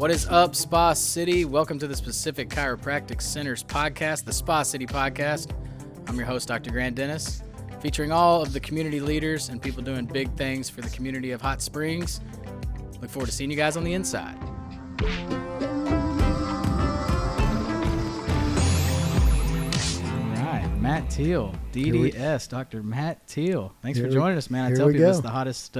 What is up, Spa City? Welcome to the Specific Chiropractic Centers podcast, the Spa City podcast. I'm your host, Dr. Grant Dennis, featuring all of the community leaders and people doing big things for the community of Hot Springs. Look forward to seeing you guys on the inside. All right, Matt Teale, DDS, Dr. Matt Teale. Thanks for joining us, man. I tell people it's the hottest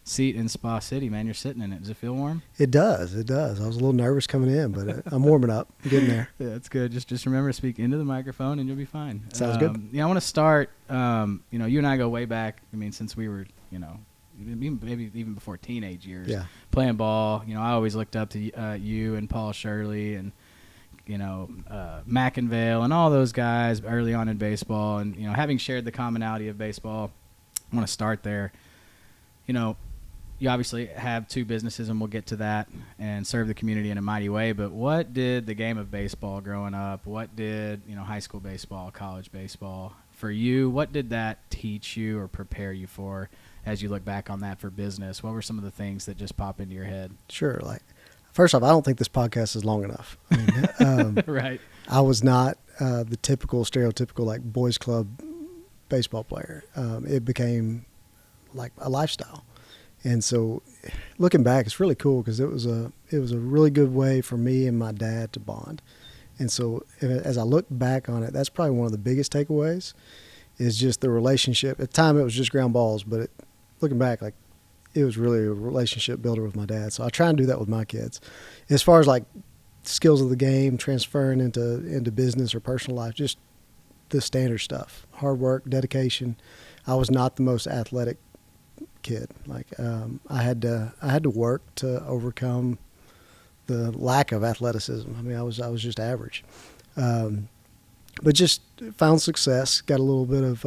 seat in Spa City, man. You're sitting in it. Does it feel warm? It does. I was a little nervous coming in, but I'm warming up. I'm getting there. Yeah, that's good. Just remember to speak into the microphone and you'll be fine. Sounds good. Yeah, I want to start, you and I go way back. I mean, since we were, maybe even before teenage years, playing ball. I always looked up to you and Paul Shirley and, McInvale and all those guys early on in baseball. And, having shared the commonality of baseball, I want to start there. You obviously have two businesses, and we'll get to that, and serve the community in a mighty way. But what did the game of baseball growing up, what did, high school baseball, college baseball for you, what did that teach you or prepare you for as you look back on that for business? What were some of the things that just pop into your head? Sure. First off, I don't think this podcast is long enough. I mean, right. I was not the stereotypical boys club baseball player. It became like a lifestyle. And so looking back, it's really cool because it was a really good way for me and my dad to bond. And so as I look back on it, that's probably one of the biggest takeaways is just the relationship. At the time, it was just ground balls, but looking back, it was really a relationship builder with my dad. So I try and do that with my kids. As far as skills of the game, transferring into business or personal life, just the standard stuff, hard work, dedication. I was not the most athletic kid. I had to work to overcome the lack of athleticism. I mean, I was just average, but just found success. Got a little bit of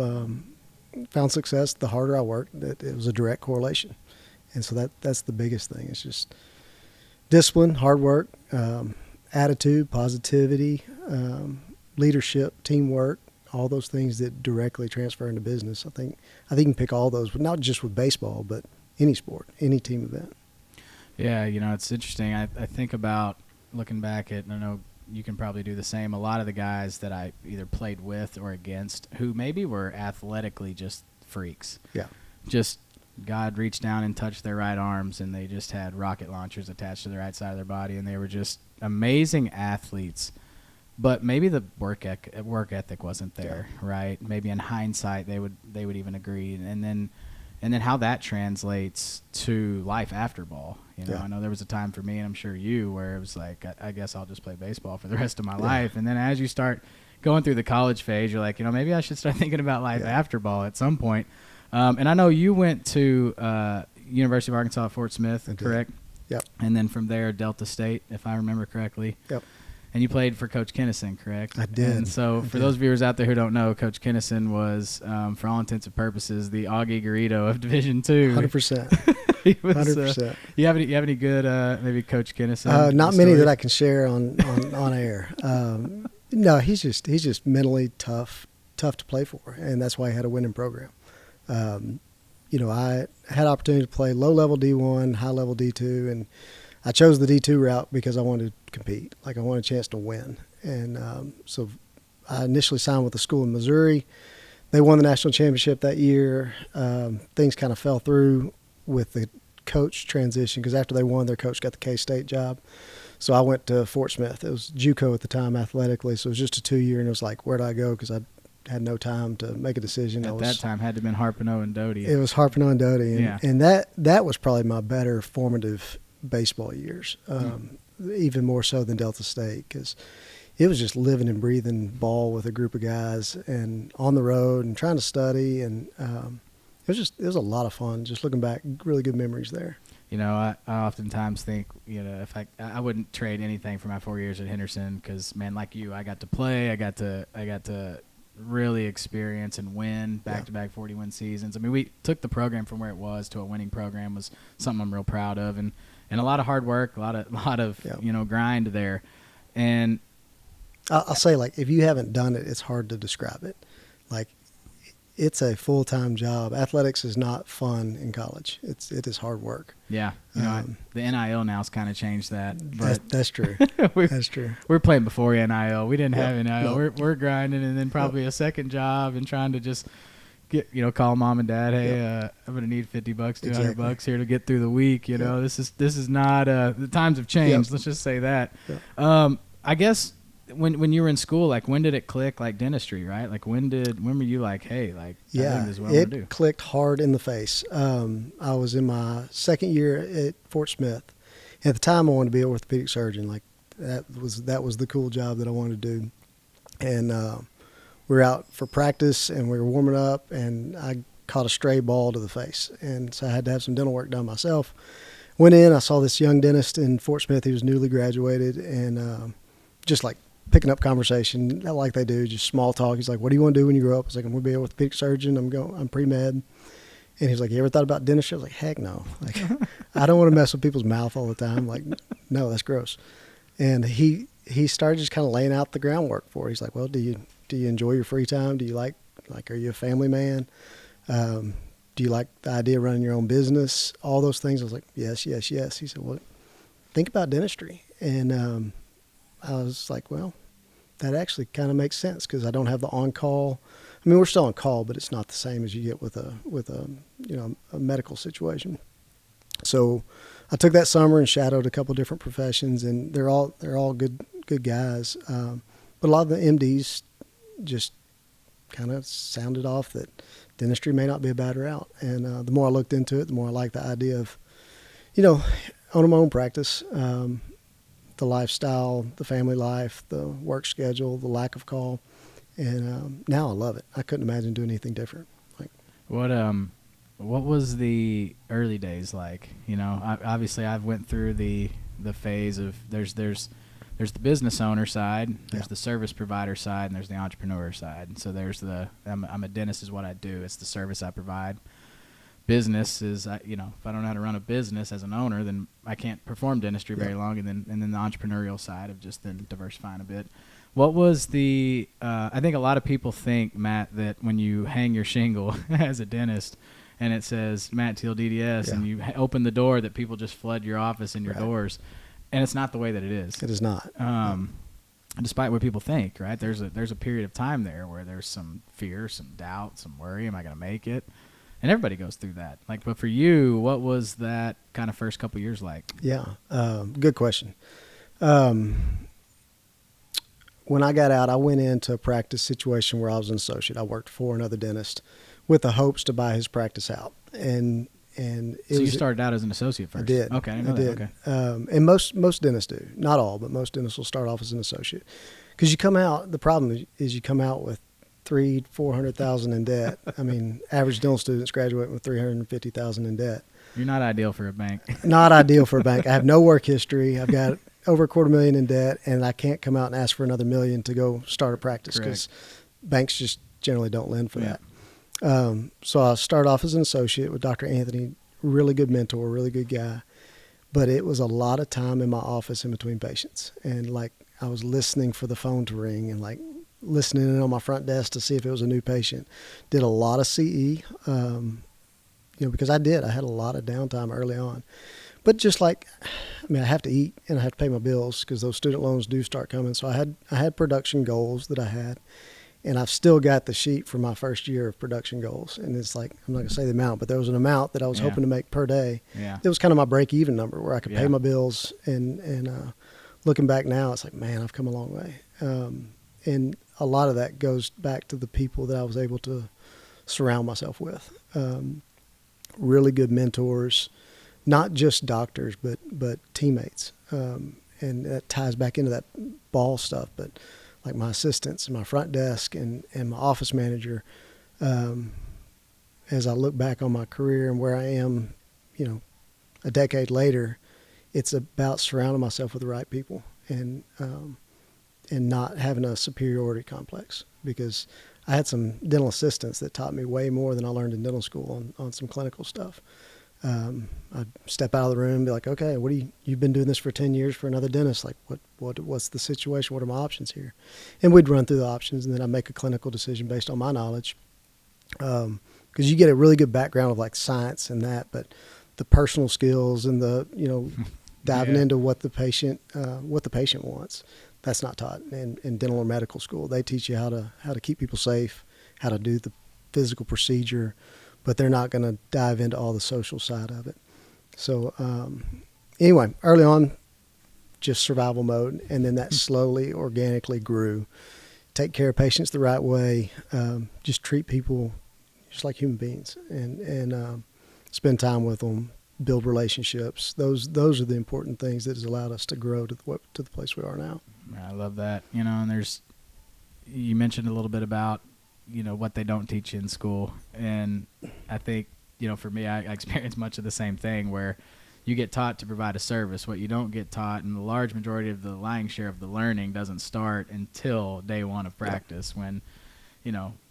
found success. The harder I worked, it was a direct correlation, and so that's the biggest thing. It's just discipline, hard work, attitude, positivity, leadership, teamwork. All those things that directly transfer into business. I think you can pick all those, but not just with baseball, but any sport, any team event. Yeah, it's interesting. I think about looking back at, and I know you can probably do the same, a lot of the guys that I either played with or against who maybe were athletically just freaks. Yeah. Just God reached down and touched their right arms, and they just had rocket launchers attached to the right side of their body, and they were just amazing athletes. But maybe the work ethic wasn't there, right? Maybe in hindsight they would even agree, and then how that translates to life after ball. I know there was a time for me, and I'm sure you, where it was like, I guess I'll just play baseball for the rest of my life. And then as you start going through the college phase, you're like, maybe I should start thinking about life after ball at some point. And I know you went to University of Arkansas at Fort Smith, correct? Yep. And then from there, Delta State, if I remember correctly. Yep. And you played for Coach Kinnison, correct? I did. And so for those viewers out there who don't know, Coach Kinnison was, for all intents and purposes, the Augie Garrido of Division II. 100%. He was, 100%. You have any good maybe Coach Kinnison? Not many that I can share on air. No, he's just mentally tough to play for, and that's why he had a winning program. I had opportunity to play low-level D1, high-level D2, and I chose the D2 route because I wanted to compete. I wanted a chance to win. And so I initially signed with a school in Missouri. They won the national championship that year. Things kind of fell through with the coach transition because after they won, their coach got the K-State job. So I went to Fort Smith. It was JUCO at the time athletically, so it was just a 2-year, and it was like, where do I go? Because I had no time to make a decision. At that time, had to have been Harpino and Doty. It was Harpino and Doty, and that was probably my better formative baseball years, even more so than Delta State, because it was just living and breathing ball with a group of guys and on the road and trying to study, and it was a lot of fun. Just looking back, really good memories there. I oftentimes think, if I wouldn't trade anything for my 4 years at Henderson, because man, like you, I got to play, I got to really experience and win back-to-back 40-win seasons. I mean, we took the program from where it was to a winning program was something I'm real proud of, and a lot of hard work, a lot of grind there. And I'll say, if you haven't done it, it's hard to describe it. it's a full-time job. Athletics is not fun in college. It is hard work. Yeah, the NIL now's kind of changed that. But That's true. That's true. We're playing before NIL. We didn't have NIL. No. We're grinding, and then probably a second job and trying to just get call mom and dad. Hey, I'm gonna need $50, $200 here to get through the week. This is not the times have changed. Let's just say that. I guess. When you were in school, like when did it click, like dentistry, right? Like when were you like, hey, like I think this is what I'm gonna do? It clicked hard in the face. I was in my second year at Fort Smith. At the time, I wanted to be an orthopedic surgeon. Like that was the cool job that I wanted to do. And we were out for practice, and we were warming up, and I caught a stray ball to the face, and so I had to have some dental work done myself. Went in, I saw this young dentist in Fort Smith. He was newly graduated, and just like picking up conversation like they do, just small talk. He's like, what do you want to do when you grow up? I was like, I'm going to be an orthopedic surgeon. I'm pre-med. And he's like, you ever thought about dentistry? I was like, heck no. Like, I don't want to mess with people's mouth all the time. Like, no, that's gross. And he started just kind of laying out the groundwork for it. He's like, well, do you enjoy your free time? Do you like, are you a family man? Do you like the idea of running your own business? All those things. I was like, yes, yes, yes. He said, well, think about dentistry. And, I was like, well, that actually kind of makes sense because I don't have the on-call. I mean, we're still on call, but it's not the same as you get with a medical situation. So I took that summer and shadowed a couple of different professions, and they're all good guys. But a lot of the MDs just kind of sounded off that dentistry may not be a bad route. And the more I looked into it, the more I liked the idea of, owning my own practice. The lifestyle, the family life, the work schedule, the lack of call, and now I love it. I couldn't imagine doing anything different. Like, what was the early days like? Obviously I've went through the phase of there's the business owner side, there's the service provider side, and there's the entrepreneur side. And so there's I'm a dentist is what I do. It's the service I provide. Business is, if I don't know how to run a business as an owner, then I can't perform dentistry very long. And then the entrepreneurial side of just then diversifying a bit. What was I think a lot of people think, Matt, that when you hang your shingle as a dentist and it says Matt Teale DDS and you open the door, that people just flood your office and your doors. And it's not the way that it is. It is not. Despite what people think, right? There's a period of time there where there's some fear, some doubt, some worry. Am I going to make it? And everybody goes through that. But for you, what was that kind of first couple years like? Yeah, good question. When I got out, I went into a practice situation where I was an associate. I worked for another dentist with the hopes to buy his practice out. And so you started out as an associate first? I did. Okay, I didn't know that. Okay. And most dentists do. Not all, but most dentists will start off as an associate. Because you come out, the problem is you come out with $400,000 in debt. I mean, average dental students graduate with $350,000 in debt. You're not ideal for a bank. Not ideal for a bank. I have no work history. I've got over $250,000 in debt, and I can't come out and ask for another $1 million to go start a practice because banks just generally don't lend for that. So I started off as an associate with Dr. Anthony, really good mentor, really good guy. But it was a lot of time in my office in between patients. And like I was listening for the phone to ring and like listening in on my front desk to see if it was a new patient. Did a lot of CE, because I had a lot of downtime early on. But just like, I have to eat and I have to pay my bills because those student loans do start coming. So I had production goals that I had, and I've still got the sheet for my first year of production goals. And it's like, I'm not going to say the amount, but there was an amount that I was hoping to make per day. Yeah. It was kind of my break even number where I could pay my bills. And looking back now, it's like, man, I've come a long way. And a lot of that goes back to the people that I was able to surround myself with. Really good mentors, not just doctors, but teammates. And that ties back into that ball stuff. But like my assistants and my front desk and my office manager, as I look back on my career and where I am, a decade later, it's about surrounding myself with the right people and not having a superiority complex, because I had some dental assistants that taught me way more than I learned in dental school on some clinical stuff. I'd step out of the room and be like, okay, you've been doing this for 10 years for another dentist. Like what's the situation? What are my options here? And we'd run through the options, and then I'd make a clinical decision based on my knowledge. because you get a really good background of like science and that, but the personal skills and the, diving Yeah. into what the patient wants, that's not taught in dental or medical school. They teach you how to keep people safe, how to do the physical procedure, but they're not going to dive into all the social side of it. So anyway, early on, just survival mode, and then that slowly, organically grew. Take care of patients the right way, just treat people just like human beings, and spend time with them, build relationships. Those are the important things that has allowed us to grow to the place we are now. I love that. And you mentioned a little bit about, what they don't teach you in school. And I think, for me, I experienced much of the same thing where you get taught to provide a service. What you don't get taught, and the large majority of the lying share of the learning doesn't start until day one of practice, when,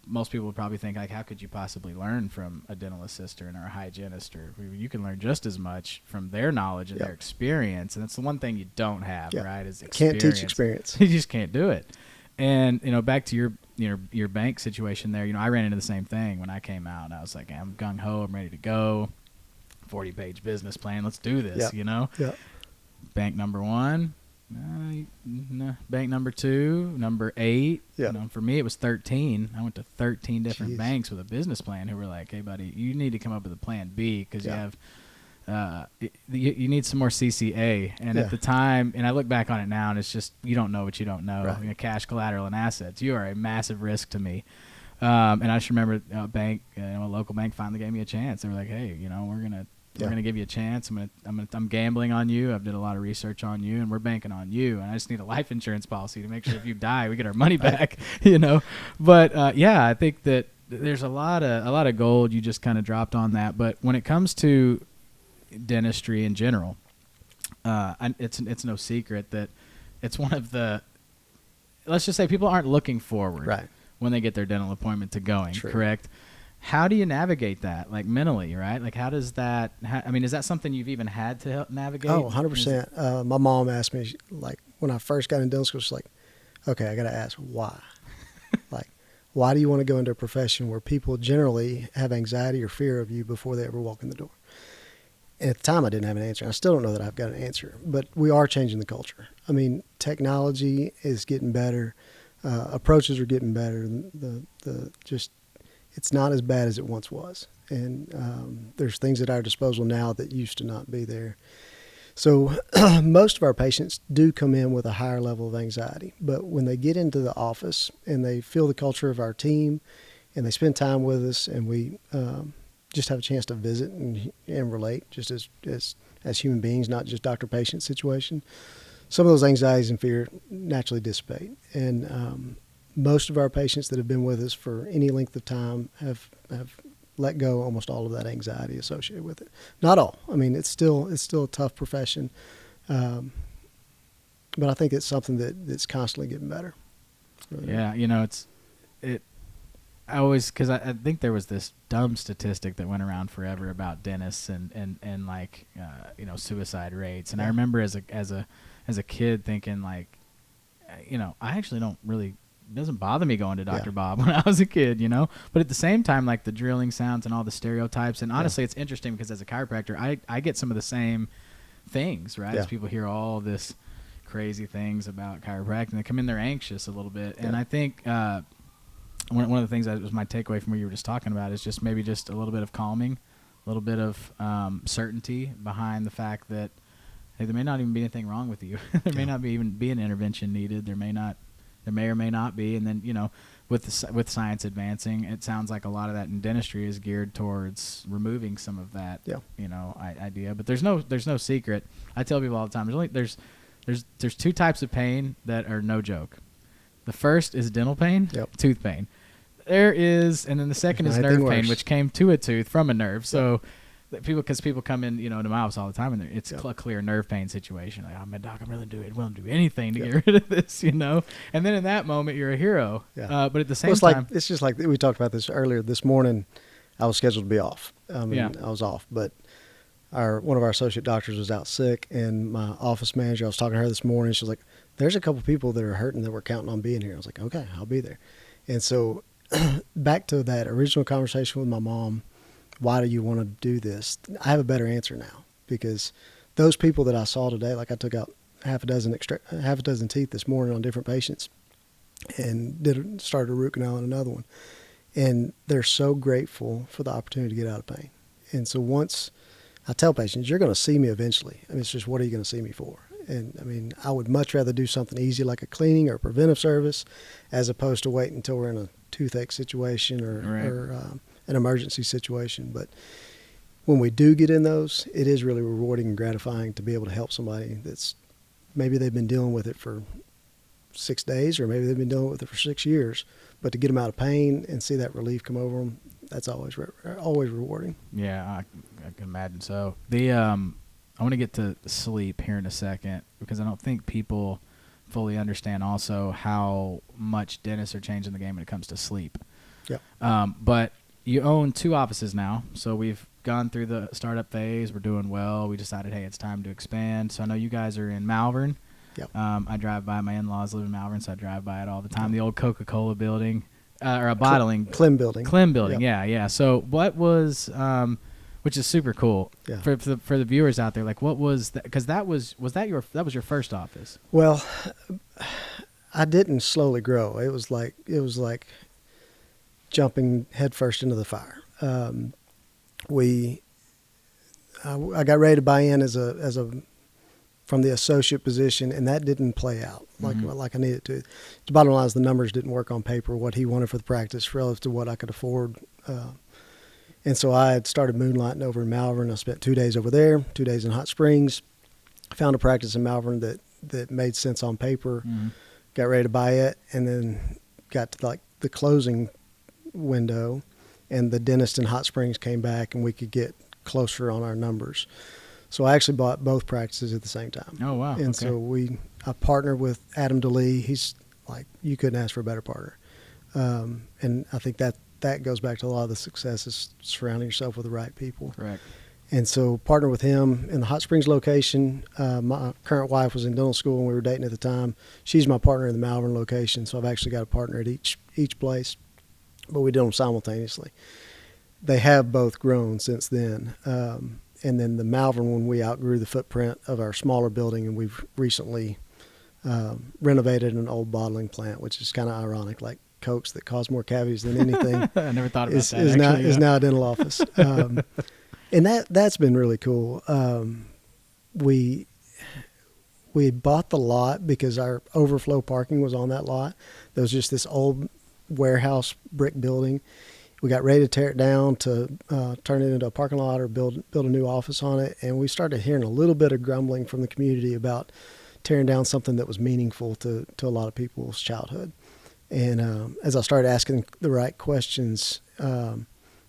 most people would probably think, like, how could you possibly learn from a dental assistant or a hygienist? Or you can learn just as much from their knowledge and their experience. And that's the one thing you don't have, right, is experience. Can't teach experience. You just can't do it. And, back to your bank situation there, I ran into the same thing when I came out. I was like, I'm gung-ho, I'm ready to go. 40-page business plan, let's do this, Yeah. Bank number 1, bank number 2, number 8. Yeah. For me, it was 13. I went to 13 different Jeez. banks with a business plan who were like, hey, buddy, you need to come up with a plan B because you have you need some more CCA. And at the time, and I look back on it now, and it's just, you don't know what you don't know. Right. Cash, collateral, and assets. You are a massive risk to me. And I just remember a bank, a local bank finally gave me a chance. They were like, hey, we're gonna give you a chance. I'm gambling on you. I've did a lot of research on you, and we're banking on you. And I just need a life insurance policy to make sure if you die, we get our money back. But I think that there's a lot of gold you just kind of dropped on that. But when it comes to dentistry in general, it's no secret that it's one of the, let's just say, people aren't looking forward when they get their dental appointment to going. True. Correct? How do you navigate that, like mentally, right? Like, how does that? Is that something you've even had to help navigate? Oh, 100%. My mom asked me, like, when I first got in dental school, she's like, okay, I got to ask why. Like, why do you want to go into a profession where people generally have anxiety or fear of you before they ever walk in the door? And at the time, I didn't have an answer. I still don't know that I've got an answer, but we are changing the culture. Technology is getting better. Approaches are getting better. It's not as bad as it once was. And there's things at our disposal now that used to not be there. So most of our patients do come in with a higher level of anxiety. But when they get into the office and they feel the culture of our team and they spend time with us, and we just have a chance to visit and relate just as human beings, not just doctor-patient situation, some of those anxieties and fear naturally dissipate. And most of our patients that have been with us for any length of time have let go almost all of that anxiety associated with it. Not all. It's still a tough profession, but I think it's something that's constantly getting better. Really. Yeah, because I think there was this dumb statistic that went around forever about dentists and like suicide rates. And I remember as a kid thinking, like, I actually don't really. It doesn't bother me going to Dr. Bob when I was a kid, But at the same time, like the drilling sounds and all the stereotypes, and honestly, it's interesting because as a chiropractor, I get some of the same things, right? As people hear all this crazy things about chiropractic, and they come in, they're anxious a little bit. And I think one of the things that was my takeaway from what you were just talking about is just maybe just a little bit of calming, a little bit of certainty behind the fact that, hey, there may not even be anything wrong with you. There may not even be an intervention needed. There may or may not be. And then, with science advancing, it sounds like a lot of that in dentistry is geared towards removing some of that, idea. But there's no secret. I tell people all the time, there's two types of pain that are no joke. The first is dental pain, tooth pain. There is, and then the second is nerve pain, which came to a tooth from a nerve. So because people come in, to my office all the time, and it's a clear nerve pain situation. Like, oh, my doc, I'm really willing to do anything to get rid of this, And then in that moment, you're a hero. Yeah. But at the same time, it's just like we talked about this earlier this morning. I was scheduled to be off. I was off, but one of our associate doctors was out sick, and my office manager, I was talking to her this morning. She was like, "There's a couple people that are hurting that we're counting on being here." I was like, "Okay, I'll be there." And so back to that original conversation with my mom, why do you want to do this? I have a better answer now, because those people that I saw today, like I took out half a dozen teeth this morning on different patients, and started a root canal on another one, and they're so grateful for the opportunity to get out of pain. And so once I tell patients, you're going to see me eventually. I mean, it's just, what are you going to see me for? And I mean, I would much rather do something easy like a cleaning or a preventive service, as opposed to waiting until we're in a toothache situation or an emergency situation. But when we do get in those, it is really rewarding and gratifying to be able to help somebody that's maybe they've been dealing with it for 6 days, or maybe they've been dealing with it for 6 years, but to get them out of pain and see that relief come over them, that's always rewarding. Yeah, I can imagine so. I want to get to sleep here in a second, because I don't think people fully understand also how much dentists are changing the game when it comes to sleep. Yep. But you own 2 offices now, so we've gone through the startup phase. We're doing well. We decided, hey, it's time to expand. So I know you guys are in Malvern. Yep. I drive by. My in-laws live in Malvern, so I drive by it all the time. The old Coca-Cola building, or a bottling. Clem building. Clem building, Yep. yeah. So what was, which is super cool. Yeah. For the viewers out there, like, what was that? Because that was your first office. Well, I didn't slowly grow. It was like jumping headfirst into the fire. I got ready to buy in as a from the associate position, and that didn't play out like I needed to. The bottom line is the numbers didn't work on paper, what he wanted for the practice relative to what I could afford. And so I had started moonlighting over in Malvern. I spent 2 days over there, 2 days in Hot Springs. Found a practice in Malvern that made sense on paper. Mm-hmm. Got ready to buy it, and then got to like the closing window, and the dentist in Hot Springs came back, and we could get closer on our numbers. So I actually bought both practices at the same time. Oh, wow. And okay. so I partnered with Adam Teale. He's like, you couldn't ask for a better partner. And I think that goes back to a lot of the successes, surrounding yourself with the right people. Correct. And so partnered with him in the Hot Springs location. My current wife was in dental school, and we were dating at the time. She's my partner in the Malvern location, so I've actually got a partner at each place, but we did them simultaneously. They have both grown since then. And then the Malvern one, we outgrew the footprint of our smaller building, and we've recently renovated an old bottling plant, which is kind of ironic, like Cokes that cause more cavities than anything. I never thought about that. Is now a dental office. And that's been really cool. We bought the lot because our overflow parking was on that lot. There was just this old warehouse brick building. We got ready to tear it down to turn it into a parking lot or build a new office on it. And we started hearing a little bit of grumbling from the community about tearing down something that was meaningful to a lot of people's childhood. And as I started asking the right questions,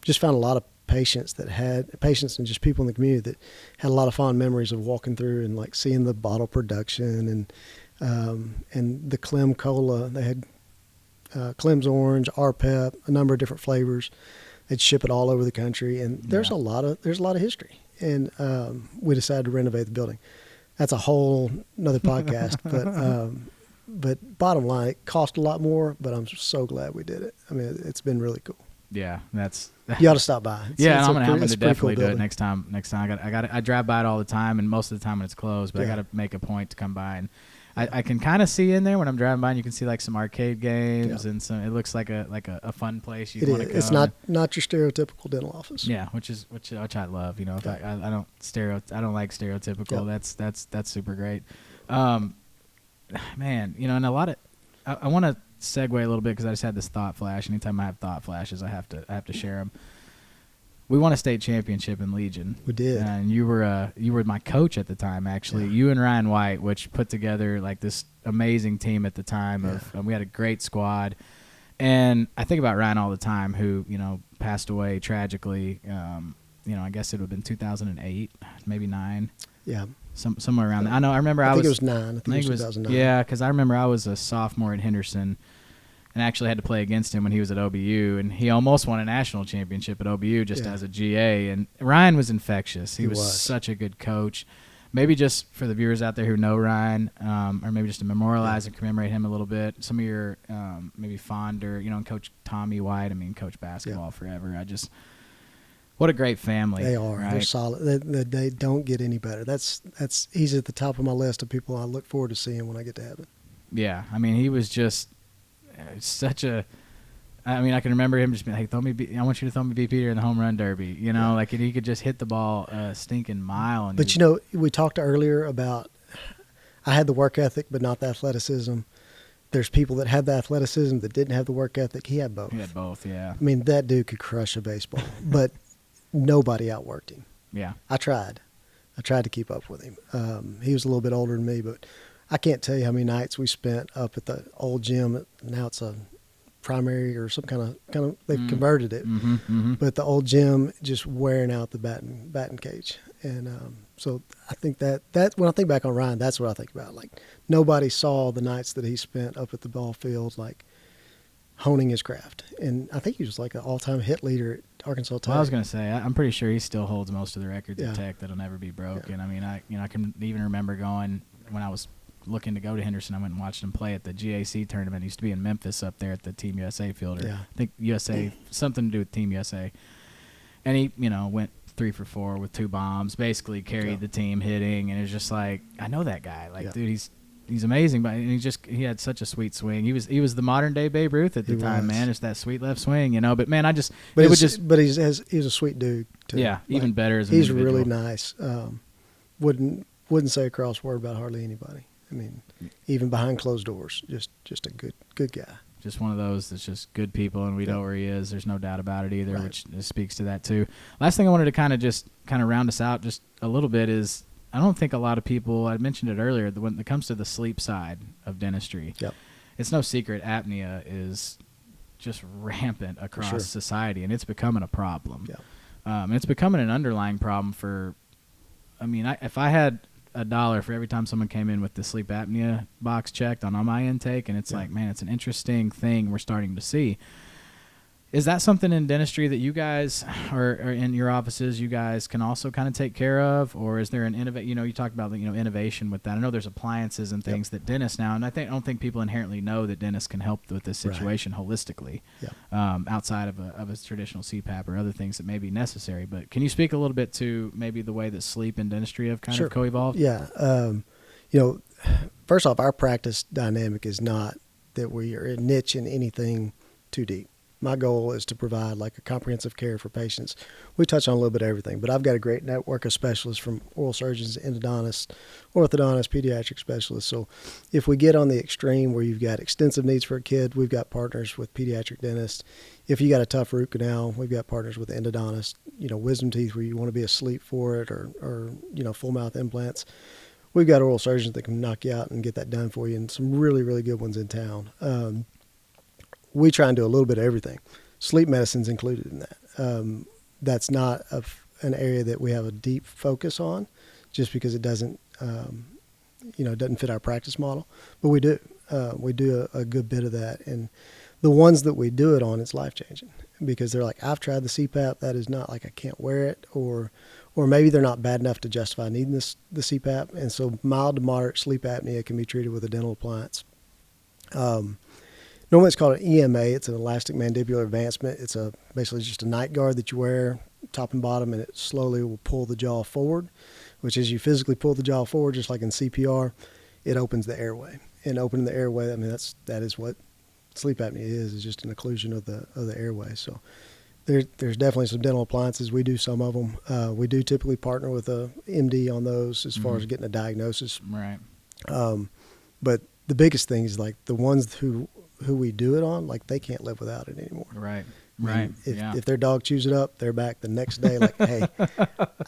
just found a lot of patients and just people in the community that had a lot of fond memories of walking through and like seeing the bottle production and the Clem Cola. They had Clem's Orange, RPEP, a number of different flavors. They'd ship it all over the country, and there's a lot of history. And we decided to renovate the building. That's a whole another podcast, but bottom line, it cost a lot more, but I'm so glad we did it. I mean, it's been really cool. Yeah, that's. You ought to stop by. I'm gonna definitely do it next time. I drive by it all the time, and most of the time when it's closed, but I got to make a point to come by, and I can kind of see in there when I'm driving by, and you can see like some arcade games and some. It looks like a fun place. You want to go. It's not your stereotypical dental office. Yeah, which I love. You know, if I don't like stereotypical. Yeah. That's super great. Man, you know, and a lot of I want to segue a little bit because I just had this thought flash. Anytime I have thought flashes, I have to share them. We won a state championship in Legion. We did, and you were my coach at the time. Actually, you and Ryan White, which put together like this amazing team at the time. We had a great squad, and I think about Ryan all the time, who passed away tragically. I guess it would have been 2008, maybe 9. Yeah. Somewhere around there. I remember I think it was 9. I think it was 2009. Yeah, because I remember I was a sophomore at Henderson and actually had to play against him when he was at OBU, and he almost won a national championship at OBU just as a GA. And Ryan was infectious. He was such a good coach. maybe just for the viewers out there who know Ryan, or maybe just to memorialize and commemorate him a little bit, some of your maybe fonder, and Coach Tommy White, Coach basketball forever. What a great family. They are. Right? They're solid. They don't get any better. He's at the top of my list of people I look forward to seeing when I get to heaven. Yeah, he was just such a. I can remember him just being like, I want you to throw me B. Peter in the home run derby. And he could just hit the ball a stinking mile. And but we talked earlier about I had the work ethic, but not the athleticism. There's people that had the athleticism that didn't have the work ethic. He had both. He had both, yeah. That dude could crush a baseball, but nobody outworked him. Yeah. I tried to keep up with him. He was a little bit older than me, but I can't tell you how many nights we spent up at the old gym. Now it's a primary or some kind of they've converted it, but the old gym just wearing out the batting cage. And so I think that when I think back on Ryan, that's what I think about. Like, nobody saw the nights that he spent up at the ball field, like honing his craft. And I think he was like an all-time hit leader at Arkansas Tech. Well, I was going to say, I'm pretty sure he still holds most of the records at Tech that'll never be broken. Yeah. I can even remember going when I was looking to go to Henderson. I went and watched him play at the GAC tournament. He used to be in Memphis up there at the Team USA field. I think USA, something to do with Team USA. And he, went 3 for 4 with 2 bombs, basically carried the team hitting. And it was just like, I know that guy. Like, dude, he's amazing, but he had such a sweet swing. He was the modern day Babe Ruth at the time, man. It's that sweet left swing, But man, but he's a sweet dude too. Yeah, even better as an he's individual. really nice. Wouldn't say a cross word about hardly anybody. Even behind closed doors, just a good guy. Just one of those that's just good people, and we know where he is. There's no doubt about it either, Right. which speaks to that too. Last thing I wanted to kind of round us out just a little bit is I don't think a lot of people, I mentioned it earlier, when it comes to the sleep side of dentistry, it's no secret apnea is just rampant across society, and it's becoming a problem. And it's becoming an underlying problem for, if I had $1 for every time someone came in with the sleep apnea box checked on my intake, and it's like, man, it's an interesting thing we're starting to see. Is that something in dentistry that you guys, or in your offices, you guys can also kind of take care of, or is there an you talked about innovation with that. I know there's appliances and things that dentists now, and I don't think people inherently know that dentists can help with this situation holistically, outside of a traditional CPAP or other things that may be necessary. But can you speak a little bit to maybe the way that sleep and dentistry have kind of co-evolved? Yeah. First off, our practice dynamic is not that we are a niche in anything too deep. My goal is to provide like a comprehensive care for patients. We touch on a little bit of everything, but I've got a great network of specialists from oral surgeons, endodontists, orthodontists, pediatric specialists. So if we get on the extreme where you've got extensive needs for a kid, we've got partners with pediatric dentists. If you got a tough root canal, we've got partners with endodontists. Wisdom teeth where you want to be asleep for it, or full mouth implants. We've got oral surgeons that can knock you out and get that done for you, and some really, really good ones in town. We try and do a little bit of everything. Sleep medicine's included in that. That's not an area that we have a deep focus on, just because it doesn't, it doesn't fit our practice model. But we do. We do a good bit of that, and the ones that we do it on, it's life changing because they're like, I've tried the CPAP. That is not like I can't wear it, or maybe they're not bad enough to justify needing the CPAP, and so mild to moderate sleep apnea can be treated with a dental appliance. Normally it's called an EMA. It's an elastic mandibular advancement. It's basically just a night guard that you wear top and bottom, and it slowly will pull the jaw forward, which is you physically pull the jaw forward just like in CPR. It opens the airway. And opening the airway, that is what sleep apnea is just an occlusion of the airway. So there's definitely some dental appliances. We do some of them. We do typically partner with a MD on those as far as getting a diagnosis. Right. But the biggest thing is like the ones who we do it on, like they can't live without it anymore. Right. If their dog chews it up, they're back the next day like, hey,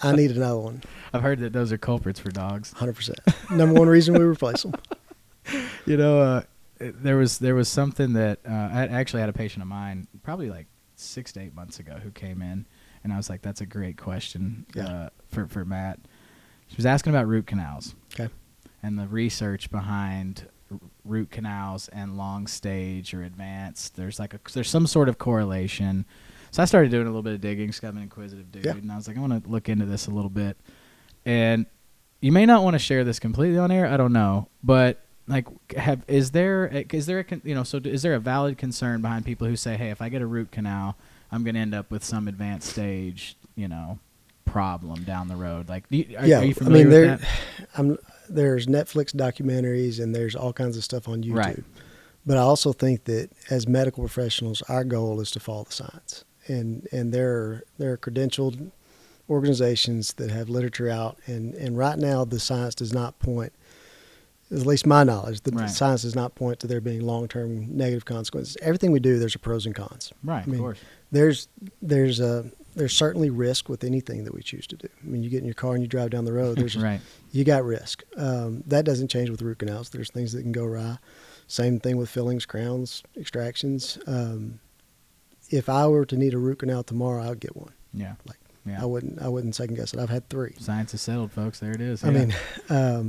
I need another one. I've heard that those are culprits for dogs. 100%. Number one reason we replace them. There was something that I actually had a patient of mine probably like 6 to 8 months ago who came in, and I was like, that's a great question for Matt. She was asking about root canals. Okay. And the research behind root canals and long stage or advanced. There's some sort of correlation. So I started doing a little bit of digging. Just got an inquisitive dude, and I was like, I want to look into this a little bit. And you may not want to share this completely on air. I don't know, but like, is there is there a valid concern behind people who say, hey, if I get a root canal, I'm going to end up with some advanced stage, problem down the road? Like, are you familiar with that? There's Netflix documentaries and there's all kinds of stuff on YouTube. Right. But I also think that as medical professionals, our goal is to follow the science. And there are credentialed organizations that have literature out. And right now, the science does not point, at least my knowledge, the science does not point to there being long-term negative consequences. Everything we do, there's a pros and cons. Right, of course. There's certainly risk with anything that we choose to do. I mean, you get in your car and you drive down the road. There's right. You got risk. That doesn't change with root canals. There's things that can go awry. Same thing with fillings, crowns, extractions. If I were to need a root canal tomorrow, I would get one. Yeah. I wouldn't second guess it. I've had 3. Science is settled, folks. There it is. I mean,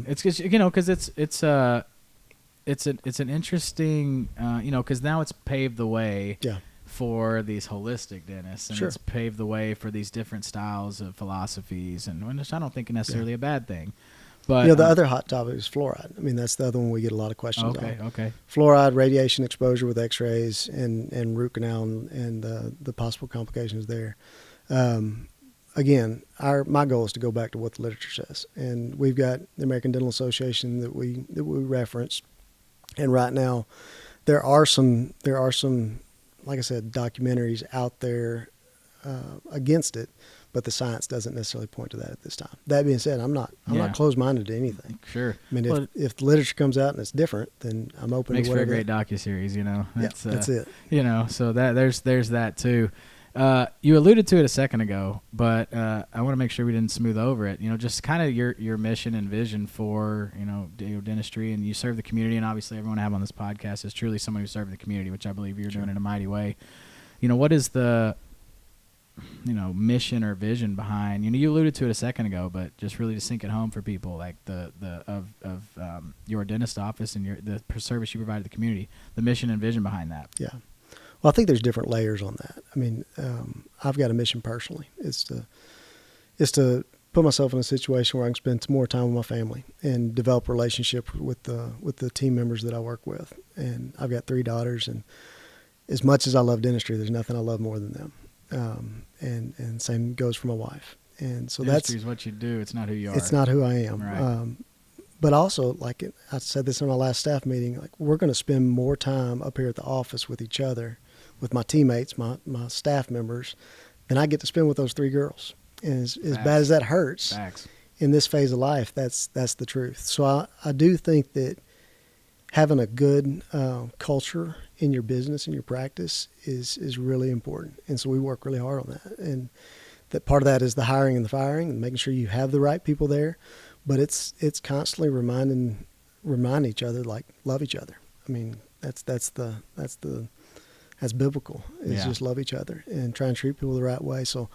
it's because it's an interesting because now it's paved the way. Yeah. For these holistic dentists, and sure. It's paved the way for these different styles of philosophies, and which I don't think is necessarily a bad thing. But the other hot topic is fluoride. I mean, that's the other one we get a lot of questions on. Okay. Fluoride, radiation exposure with X-rays, and root canal, and the possible complications there. Again, my goal is to go back to what the literature says, and we've got the American Dental Association that we reference, and right now there are some. Like I said, documentaries out there against it, but the science doesn't necessarily point to that at this time. That being said, I'm not closed-minded to anything. Sure. I mean, if the literature comes out and it's different, then I'm open to whatever. Makes for a great docuseries, That's it. So that there's that too. You alluded to it a second ago, but I want to make sure we didn't smooth over it. Just kind of your mission and vision for dentistry, and you serve the community, and obviously everyone I have on this podcast is truly someone who serves the community, which I believe you're doing in a mighty way. What is the mission or vision behind? You alluded to it a second ago, but just really to sink it home for people, like your dentist office and the service you provide to the community, the mission and vision behind that. Yeah. Well, I think there's different layers on that. I mean, I've got a mission personally. It's to put myself in a situation where I can spend some more time with my family and develop a relationship with the team members that I work with. And I've got 3 daughters, and as much as I love dentistry, there's nothing I love more than them. And same goes for my wife. And so dentistry is what you do. It's not who you are. It's not who I am. Right. But also, I said this in my last staff meeting, we're going to spend more time up here at the office with each other, with my teammates, my staff members, than I get to spend with those 3 girls. And as bad as that hurts, in this phase of life, that's the truth. So I do think that having a good culture in your business and your practice is really important. And so we work really hard on that. And that part of that is the hiring and the firing and making sure you have the right people there. But it's constantly remind each other, love each other. I mean, that's biblical. It's just love each other and try and treat people the right way. So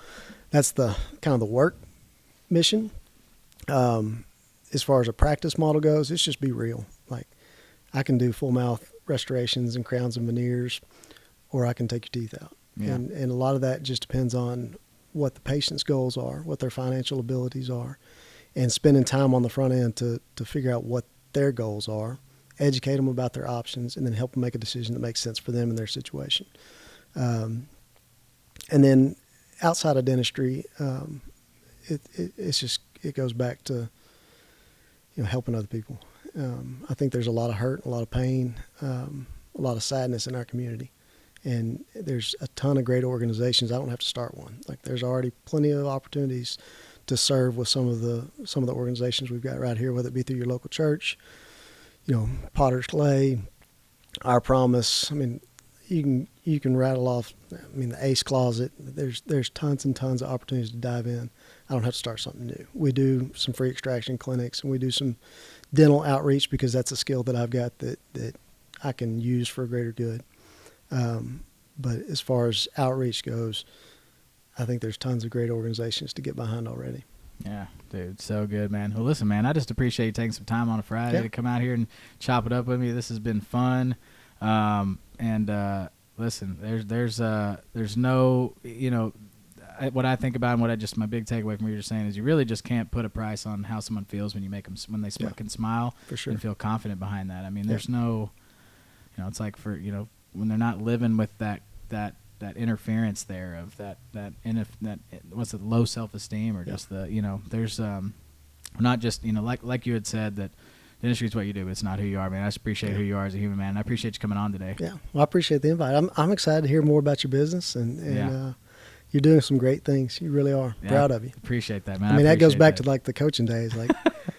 that's the kind of the work mission. As far as a practice model goes, it's just be real. I can do full mouth restorations and crowns and veneers, or I can take your teeth out. Yeah. And a lot of that just depends on what the patient's goals are, what their financial abilities are, and spending time on the front end to figure out what their goals are, educate them about their options, and then help them make a decision that makes sense for them and their situation. And then outside of dentistry, it goes back to helping other people. I think there's a lot of hurt, a lot of pain, a lot of sadness in our community, and there's a ton of great organizations. I don't have to start one. There's already plenty of opportunities to serve with some of the organizations we've got right here, whether it be through your local church, Potter's Clay, Our Promise. I mean, you can rattle off. I mean, the Ace Closet. There's tons and tons of opportunities to dive in. I don't have to start something new. We do some free extraction clinics, and we do some dental outreach because that's a skill that I've got that I can use for a greater good. But as far as outreach goes, I think there's tons of great organizations to get behind already. Yeah, dude, so good, man. Well, listen, man, I just appreciate you taking some time on a Friday to come out here and chop it up with me. This has been fun. Listen, there's no, what I think about and what my big takeaway from what you're saying is you really just can't put a price on how someone feels when you make them when they can smile For sure. and feel confident behind that. I mean, there's no, it's like when they're not living with that interference there of that what's it, low self-esteem or just there's not just like you had said that dentistry is what you do, but it's not who you are, man. I just appreciate who you are as a human, man. I appreciate you coming on today. Yeah, well, I appreciate the invite. I'm excited to hear more about your business, and you're doing some great things. You really are. Yeah, proud of you. Appreciate that, man. I mean, that goes back to like the coaching days. Like,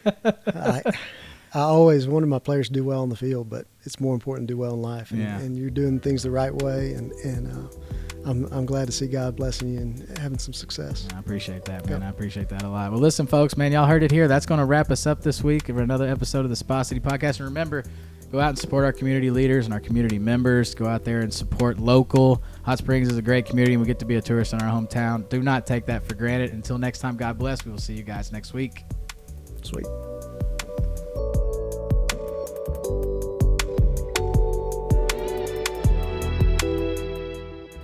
I always wanted my players to do well on the field, but it's more important to do well in life. And you're doing things the right way, and I'm glad to see God blessing you and having some success. I appreciate that, man. I appreciate that a lot. Well, listen, folks, man, y'all heard it here. That's going to wrap us up this week for another episode of the Spa City Podcast. And remember, go out and support our community leaders and our community members. Go out there and support local. Hot Springs is a great community, and we get to be a tourist in our hometown. Do not take that for granted. Until next time, God bless. We will see you guys next week. Sweet.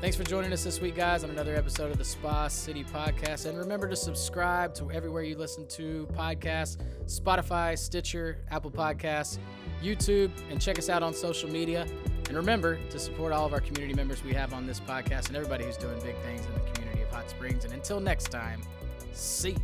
Thanks for joining us this week, guys, on another episode of the Spa City Podcast. And remember to subscribe to everywhere you listen to podcasts, Spotify, Stitcher, Apple Podcasts, YouTube, and check us out on social media. And remember to support all of our community members we have on this podcast and everybody who's doing big things in the community of Hot Springs. And until next time, see you.